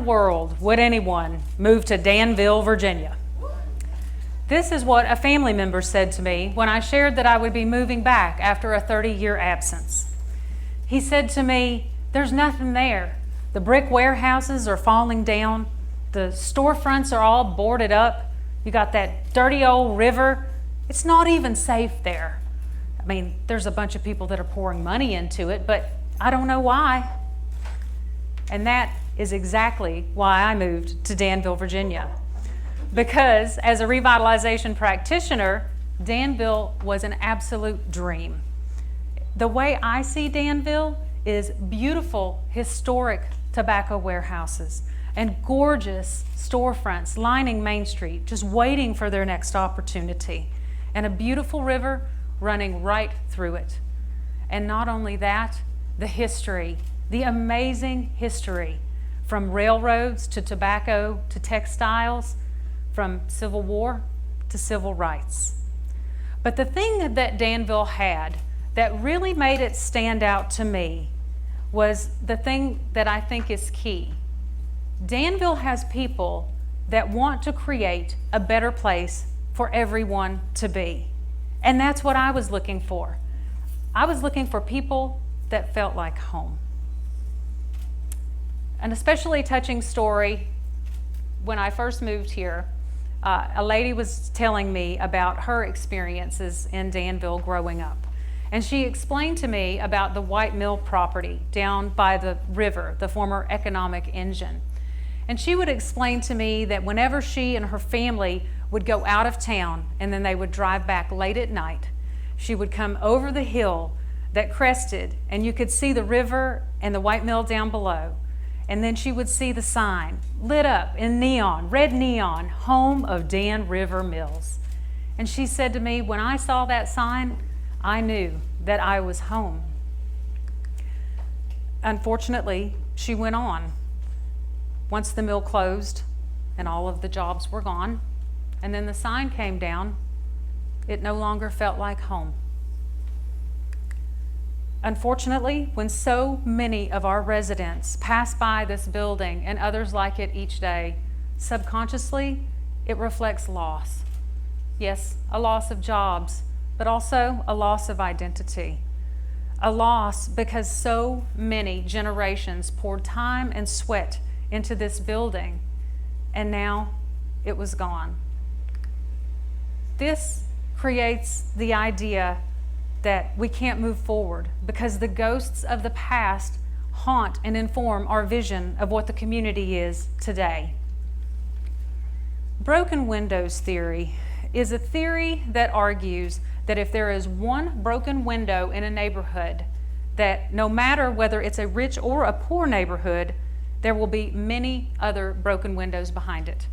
world would anyone move to Danville, Virginia? This is what a family member said to me when I shared that I would be moving back after a 30-year absence. He said to me, "There's nothing there. The brick warehouses are falling down. The storefronts are all boarded up. You got that dirty old river. It's not even safe there. I mean, there's a bunch of people that are pouring money into it, but I don't know why." And that is exactly why I moved to Danville, Virginia. Because as a revitalization practitioner, Danville was an absolute dream. The way I see Danville is beautiful, historic tobacco warehouses and gorgeous storefronts lining Main Street, just waiting for their next opportunity, and a beautiful river running right through it. And not only that, the history, the amazing history, from railroads to tobacco to textiles, from Civil War to civil rights. But the thing that Danville had that really made it stand out to me was the thing that I think is key. Danville has people that want to create a better place for everyone to be. And that's what I was looking for. I was looking for people that felt like home. An especially touching story, when I first moved here, a lady was telling me about her experiences in Danville growing up. And she explained to me about the White Mill property down by the river, the former economic engine. And she would explain to me that whenever she and her family would go out of town and then they would drive back late at night, she would come over the hill that crested, and you could see the river and the White Mill down below. And then she would see the sign lit up in neon, red neon, home of Dan River Mills. And she said to me, when I saw that sign, I knew that I was home. Unfortunately, she went on. Once the mill closed and all of the jobs were gone, and then the sign came down, it no longer felt like home. Unfortunately, when so many of our residents pass by this building and others like it each day, subconsciously, it reflects loss. Yes, a loss of jobs, but also a loss of identity. A loss because so many generations poured time and sweat into this building, and now it was gone. This creates the idea that we can't move forward because the ghosts of the past haunt and inform our vision of what the community is today. Broken windows theory is a theory that argues that if there is one broken window in a neighborhood, that no matter whether it's a rich or a poor neighborhood, there will be many other broken windows behind it.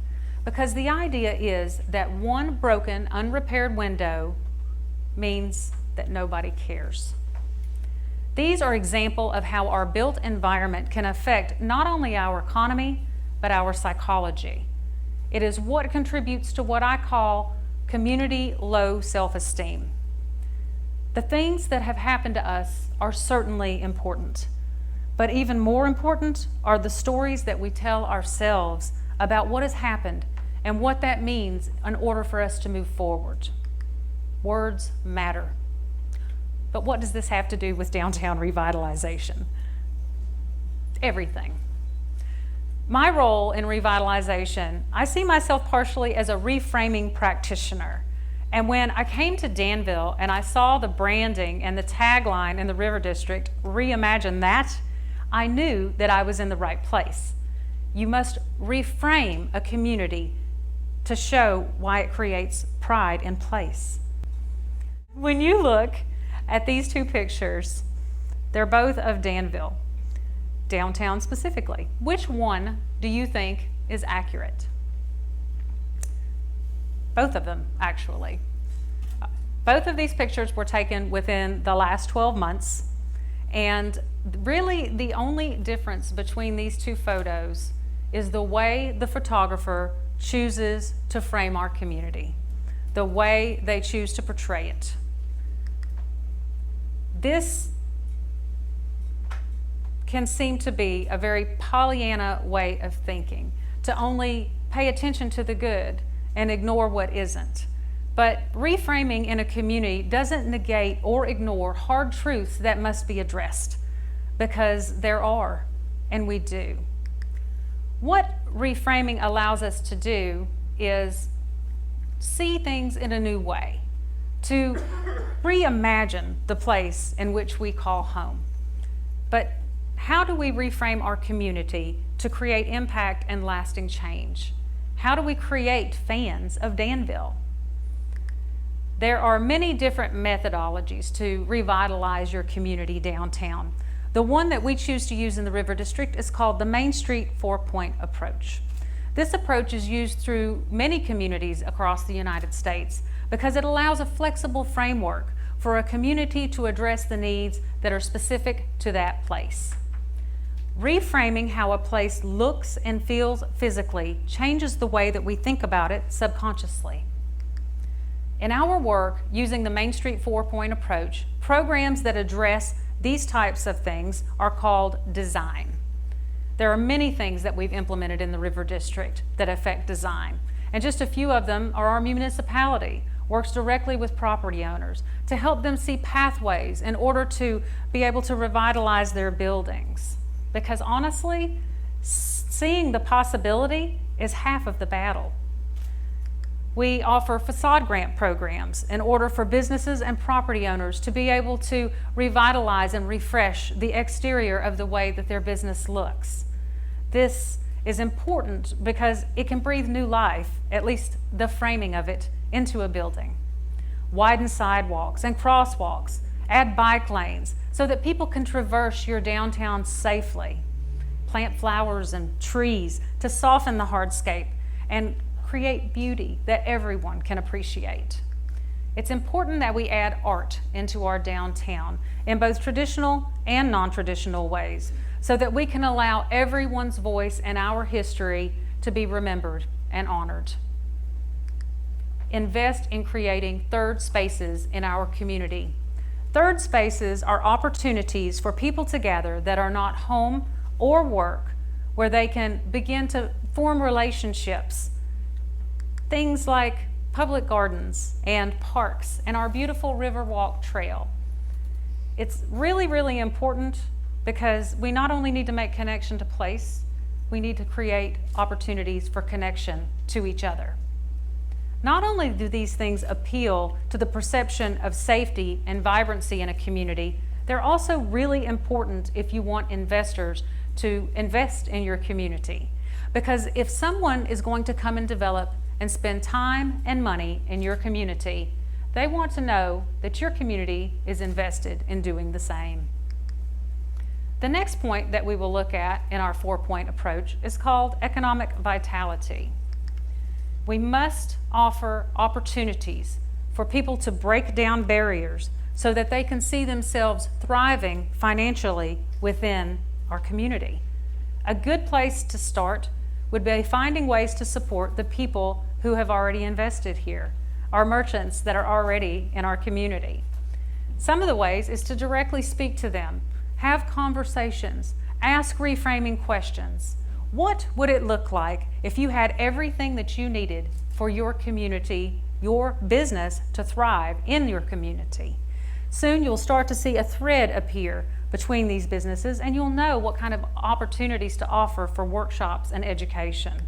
Because the idea is that one broken, unrepaired window means that nobody cares. These are examples of how our built environment can affect not only our economy, but our psychology. It is what contributes to what I call community low self-esteem. The things that have happened to us are certainly important, but even more important are the stories that we tell ourselves about what has happened and what that means in order for us to move forward. Words matter. But what does this have to do with downtown revitalization? Everything. My role in revitalization, I see myself partially as a reframing practitioner. And when I came to Danville and I saw the branding and the tagline in the River District, reimagine that, I knew that I was in the right place. You must reframe a community to show why it creates pride in place. When you look at these two pictures, they're both of Danville, downtown specifically. Which one do you think is accurate? Both of them, actually. Both of these pictures were taken within the last 12 months, and really the only difference between these two photos is the way the photographer chooses to frame our community, the way they choose to portray it. This can seem to be a very Pollyanna way of thinking, to only pay attention to the good and ignore what isn't. But reframing in a community doesn't negate or ignore hard truths that must be addressed, because there are, and we do. What reframing allows us to do is see things in a new way, to reimagine the place in which we call home. But how do we reframe our community to create impact and lasting change? How do we create fans of Danville? There are many different methodologies to revitalize your community downtown. The one that we choose to use in the River District is called the Main Street 4-point approach. This approach is used through many communities across the United States because it allows a flexible framework for a community to address the needs that are specific to that place. Reframing how a place looks and feels physically changes the way that we think about it subconsciously. In our work, using the Main Street 4-point approach, programs that address these types of things are called design. There are many things that we've implemented in the River District that affect design, and just a few of them are our municipality works directly with property owners to help them see pathways in order to be able to revitalize their buildings. Because honestly, seeing the possibility is half of the battle. We offer facade grant programs in order for businesses and property owners to be able to revitalize and refresh the exterior of the way that their business looks. This is important because it can breathe new life, at least the framing of it, into a building. Widen sidewalks and crosswalks, add bike lanes so that people can traverse your downtown safely. Plant flowers and trees to soften the hardscape and create beauty that everyone can appreciate. It's important that we add art into our downtown in both traditional and non-traditional ways so that we can allow everyone's voice and our history to be remembered and honored. Invest in creating third spaces in our community. Third spaces are opportunities for people to gather that are not home or work, where they can begin to form relationships. Things like public gardens and parks and our beautiful Riverwalk Trail. It's really, really important because we not only need to make connection to place, we need to create opportunities for connection to each other. Not only do these things appeal to the perception of safety and vibrancy in a community, they're also really important if you want investors to invest in your community. Because if someone is going to come and develop and spend time and money in your community, they want to know that your community is invested in doing the same. The next point that we will look at in our 4-point approach is called economic vitality. We must offer opportunities for people to break down barriers so that they can see themselves thriving financially within our community. A good place to start would be finding ways to support the people who have already invested here, our merchants that are already in our community. Some of the ways is to directly speak to them, have conversations, ask reframing questions. What would it look like if you had everything that you needed for your community, your business to thrive in your community? Soon you'll start to see a thread appear between these businesses, and you'll know what kind of opportunities to offer for workshops and education.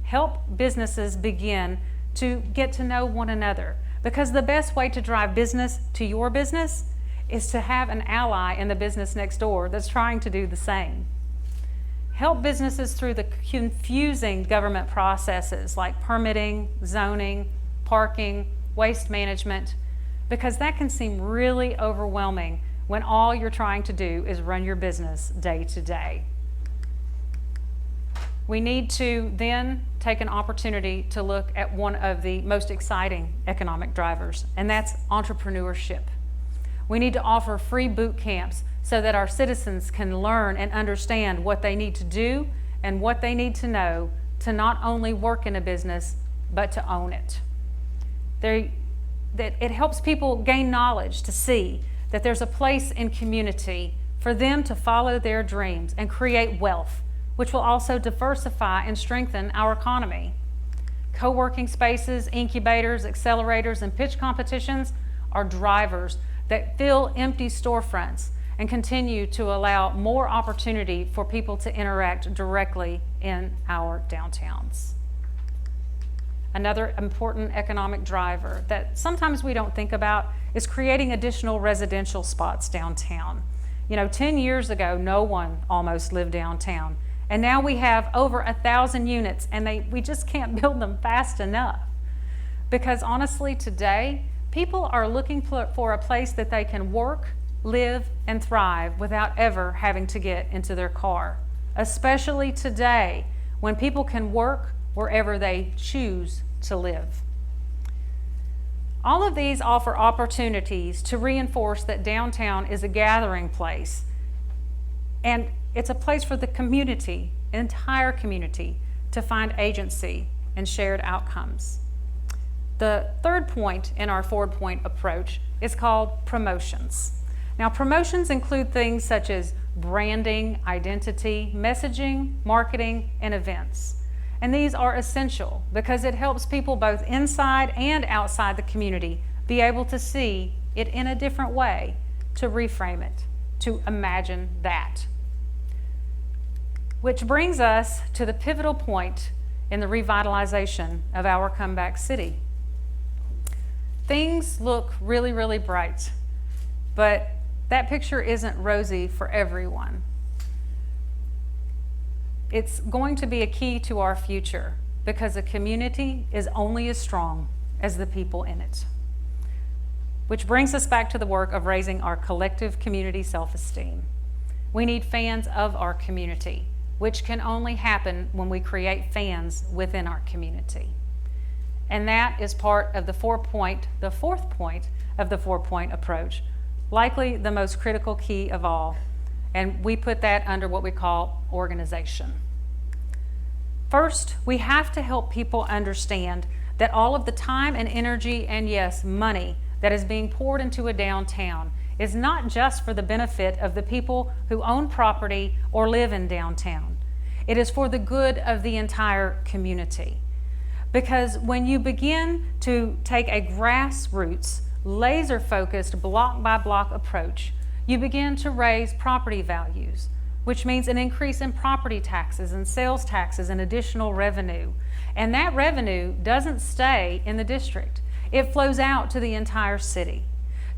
Help businesses begin to get to know one another, because the best way to drive business to your business is to have an ally in the business next door that's trying to do the same. Help businesses through the confusing government processes like permitting, zoning, parking, waste management, because that can seem really overwhelming when all you're trying to do is run your business day to day. We need to then take an opportunity to look at one of the most exciting economic drivers, and that's entrepreneurship. We need to offer free boot camps so that our citizens can learn and understand what they need to do and what they need to know to not only work in a business, but to own it. That it helps people gain knowledge to see that there's a place in community for them to follow their dreams and create wealth, which will also diversify and strengthen our economy. Co-working spaces, incubators, accelerators, and pitch competitions are drivers that fill empty storefronts and continue to allow more opportunity for people to interact directly in our downtowns. Another important economic driver that sometimes we don't think about is creating additional residential spots downtown. 10 years ago, no one almost lived downtown. And now we have over 1,000 units, and we just can't build them fast enough. Because honestly, today, people are looking for a place that they can work, live, and thrive without ever having to get into their car. Especially today, when people can work wherever they choose to live. All of these offer opportunities to reinforce that downtown is a gathering place, and it's a place for the community, entire community, to find agency and shared outcomes. The third point in our 4-point approach is called promotions. Now, promotions include things such as branding, identity, messaging, marketing, and events. And these are essential because it helps people both inside and outside the community be able to see it in a different way, to reframe it, to imagine that. Which brings us to the pivotal point in the revitalization of our comeback city. Things look really, really bright, but that picture isn't rosy for everyone. It's going to be a key to our future because a community is only as strong as the people in it. Which brings us back to the work of raising our collective community self-esteem. We need fans of our community, which can only happen when we create fans within our community. And that is part of the fourth point of the 4-point approach, likely the most critical key of all. And we put that under what we call organization. First, we have to help people understand that all of the time and energy and, yes, money that is being poured into a downtown is not just for the benefit of the people who own property or live in downtown. It is for the good of the entire community. Because when you begin to take a grassroots, laser-focused, block-by-block approach, you begin to raise property values, which means an increase in property taxes and sales taxes and additional revenue. And that revenue doesn't stay in the district. It flows out to the entire city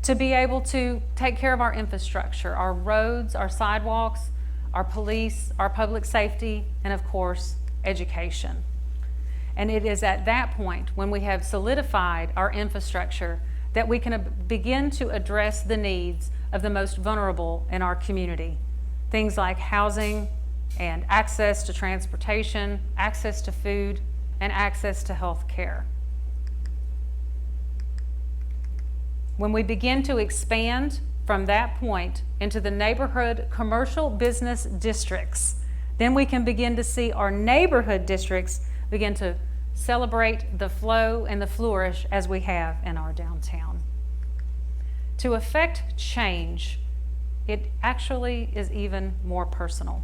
to be able to take care of our infrastructure, our roads, our sidewalks, our police, our public safety, and of course, education. And it is at that point when we have solidified our infrastructure that we can begin to address the needs of the most vulnerable in our community. Things like housing and access to transportation, access to food, and access to health care. When we begin to expand from that point into the neighborhood commercial business districts, then we can begin to see our neighborhood districts begin to celebrate the flow and the flourish as we have in our downtown. To affect change, it actually is even more personal.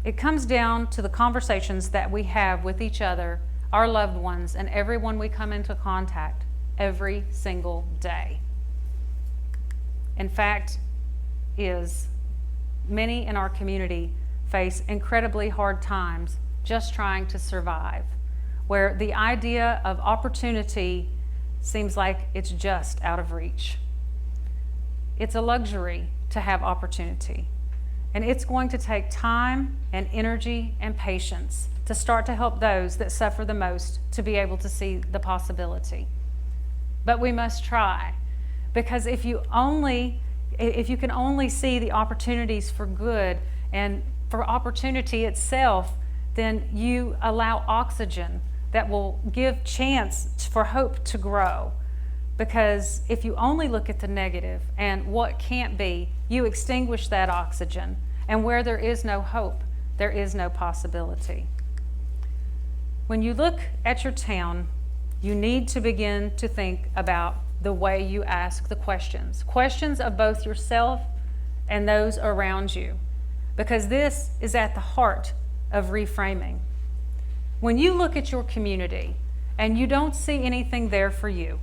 It comes down to the conversations that we have with each other, our loved ones, and everyone we come into contact every single day. In fact, many in our community face incredibly hard times just trying to survive, where the idea of opportunity seems like it's just out of reach. It's a luxury to have opportunity, and it's going to take time and energy and patience to start to help those that suffer the most to be able to see the possibility. But we must try, because if you can only see the opportunities for good and for opportunity itself, then you allow oxygen that will give chance for hope to grow. Because if you only look at the negative and what can't be, you extinguish that oxygen. And where there is no hope, there is no possibility. When you look at your town, you need to begin to think about the way you ask the questions. Questions of both yourself and those around you, because this is at the heart of reframing. When you look at your community and you don't see anything there for you,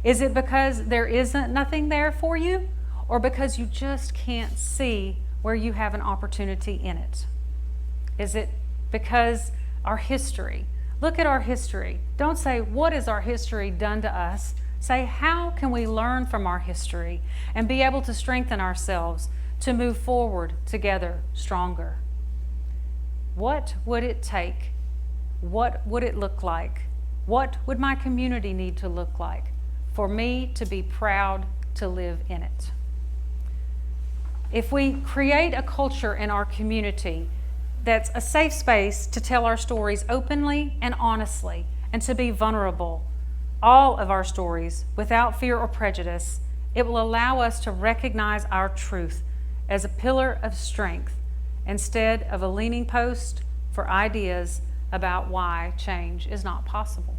is it because there isn't nothing there for you, or because you just can't see where you have an opportunity in it? Is it because our history? Look at our history. Don't say, what has our history done to us? Say, how can we learn from our history and be able to strengthen ourselves to move forward together stronger? What would it take? What would it look like? What would my community need to look like for me to be proud to live in it? If we create a culture in our community that's a safe space to tell our stories openly and honestly and to be vulnerable, all of our stories without fear or prejudice, it will allow us to recognize our truth as a pillar of strength instead of a leaning post for ideas about why change is not possible.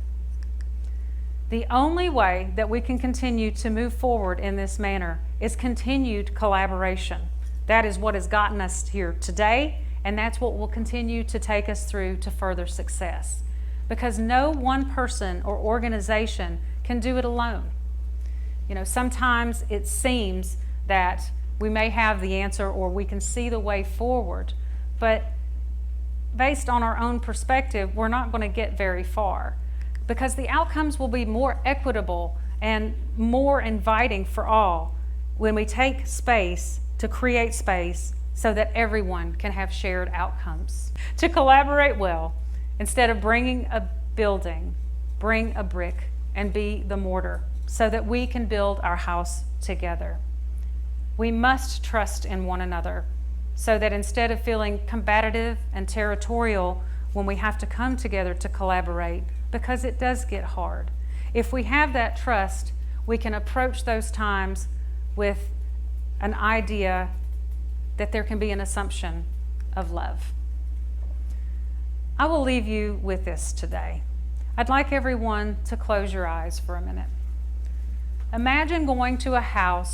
The only way that we can continue to move forward in this manner is continued collaboration. That is what has gotten us here today, and that's what will continue to take us through to further success. Because no one person or organization can do it alone. Sometimes it seems that we may have the answer or we can see the way forward, but based on our own perspective, we're not going to get very far, because the outcomes will be more equitable and more inviting for all when we take space to create space so that everyone can have shared outcomes. To collaborate well, instead of bringing a building, bring a brick and be the mortar so that we can build our house together. We must trust in one another so that instead of feeling combative and territorial when we have to come together to collaborate, because it does get hard, if we have that trust, we can approach those times with an idea that there can be an assumption of love. I will leave you with this today. I'd like everyone to close your eyes for a minute. Imagine going to a house